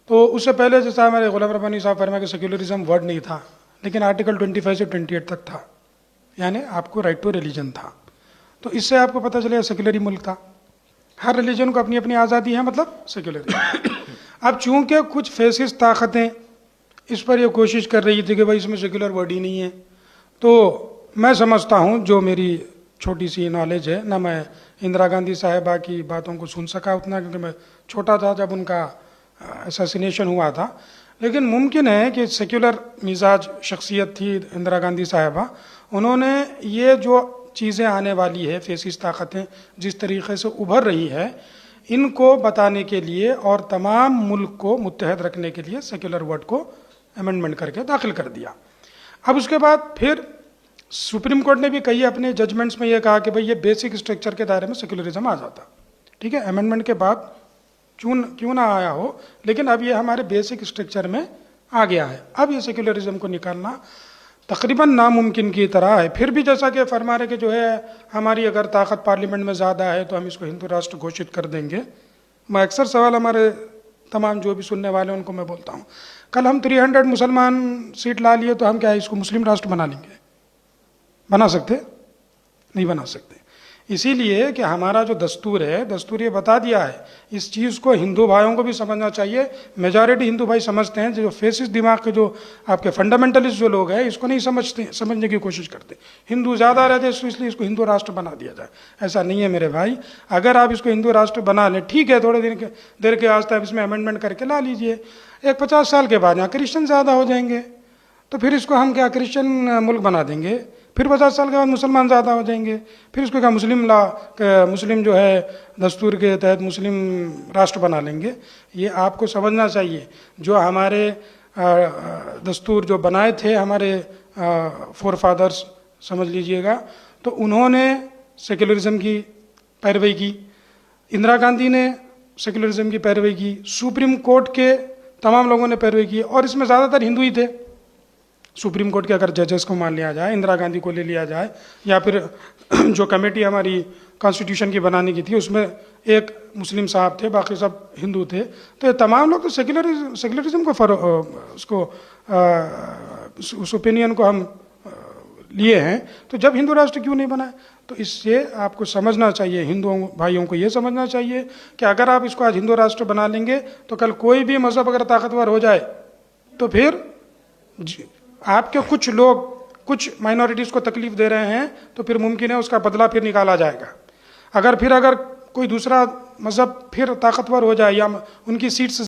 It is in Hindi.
तो उससे पहले जैसा हमारे गुलाम रब्बानी साहब फरमाया कि सेक्युलरिज्म वर्ड नहीं था, लेकिन आर्टिकल 25 से 28 तक था, यानी आपको राइट टू रिलीजन था। तो इससे आपको पता चलेगा सेक्युलरी मुल्क था, हर रिलीजन को अपनी अपनी आज़ादी है, मतलब सेक्युलर। अब चूंकि कुछ फैसिस्ट ताकतें इस पर ये कोशिश कर रही थी कि भाई इसमें सेक्युलर वर्ड ही नहीं है, तो मैं समझता हूँ, जो मेरी छोटी सी नॉलेज है ना, मैं इंदिरा गांधी साहिबा की बातों को सुन सका उतना, क्योंकि मैं छोटा था जब उनका असैसिनेशन हुआ था, लेकिन मुमकिन है कि सेक्युलर मिजाज शख्सियत थी इंदिरा गांधी साहिबा, उन्होंने ये जो चीज़ें आने वाली है, फैसिस्ट ताकतें जिस तरीके से उभर रही है, इनको बताने के लिए और तमाम मुल्क को मुत्तहद रखने के लिए सेक्युलर वर्ड को अमेंडमेंट करके दाखिल कर दिया। अब उसके बाद फिर सुप्रीम कोर्ट ने भी कई अपने जजमेंट्स में ये कहा कि भाई ये बेसिक स्ट्रक्चर के दायरे में सेक्युलरिज्म आ जाता, ठीक है, अमेंडमेंट के बाद क्यों ना आया हो, लेकिन अब ये हमारे बेसिक स्ट्रक्चर में आ गया है। अब ये सेक्युलरिज्म को निकालना तकरीबन नामुमकिन की तरह है। फिर भी जैसा कि फरमा रहे कि जो है हमारी अगर ताकत पार्लियामेंट में ज़्यादा है तो हम इसको हिंदू राष्ट्र घोषित कर देंगे। मैं अक्सर सवाल हमारे तमाम जो भी सुनने वाले हैं उनको मैं बोलता हूँ, कल हम 300 मुसलमान सीट ला लिए तो हम क्या इसको मुस्लिम राष्ट्र बना लेंगे? बना सकते? नहीं बना सकते। इसीलिए कि हमारा जो दस्तूर है, दस्तूर ये बता दिया है, इस चीज़ को हिंदू भाइयों को भी समझना चाहिए। मेजॉरिटी हिंदू भाई समझते हैं, जो फेसिस्ट दिमाग के जो आपके फंडामेंटलिस्ट जो लोग हैं इसको नहीं समझते, समझने की कोशिश करते। हिंदू ज़्यादा रहते हैं इसलिए इसको हिंदू राष्ट्र बना दिया जाए, ऐसा नहीं है मेरे भाई। अगर आप इसको हिंदू राष्ट्र बना लें, ठीक है, थोड़े देर के वास्ते आप इसमें अमेंडमेंट करके ला लीजिए, एक 50 साल के बाद यहाँ क्रिश्चियन ज़्यादा हो जाएंगे, तो फिर इसको हम क्या क्रिश्चियन मुल्क बना देंगे, फिर 50 साल के बाद मुसलमान ज़्यादा हो जाएंगे, फिर इसको क्या मुस्लिम जो है दस्तूर के तहत मुस्लिम राष्ट्र बना लेंगे। ये आपको समझना चाहिए, जो हमारे दस्तूर जो बनाए थे हमारे फोर फादर्स समझ लीजिएगा, तो उन्होंने सेक्युलरिज्म की पैरवी की, इंदिरा गांधी ने सेक्युलरिज्म की पैरवी की, सुप्रीम कोर्ट के तमाम लोगों ने पैरवी की, और इसमें ज़्यादातर हिंदू ही थे। सुप्रीम कोर्ट के अगर जजेस को मान लिया जाए, इंदिरा गांधी को ले लिया जाए, या फिर जो कमेटी हमारी कॉन्स्टिट्यूशन की बनाने की थी उसमें एक मुस्लिम साहब थे, बाकी सब हिंदू थे, तो ये तमाम लोग तो सेक्युलरिज्म को उस ओपिनियन को हम लिए हैं। तो जब हिंदू राष्ट्र क्यों नहीं बना? तो इससे आपको समझना चाहिए, हिंदू भाइयों को ये समझना चाहिए कि अगर आप इसको आज हिंदू राष्ट्र बना लेंगे तो कल कोई भी मजहब अगर ताकतवर हो जाए तो फिर आपके कुछ लोग कुछ माइनॉरिटीज़ को तकलीफ दे रहे हैं तो फिर मुमकिन है उसका बदला फिर निकाला जाएगा। अगर कोई दूसरा मजहब फिर ताकतवर हो जाए या उनकी सीट्स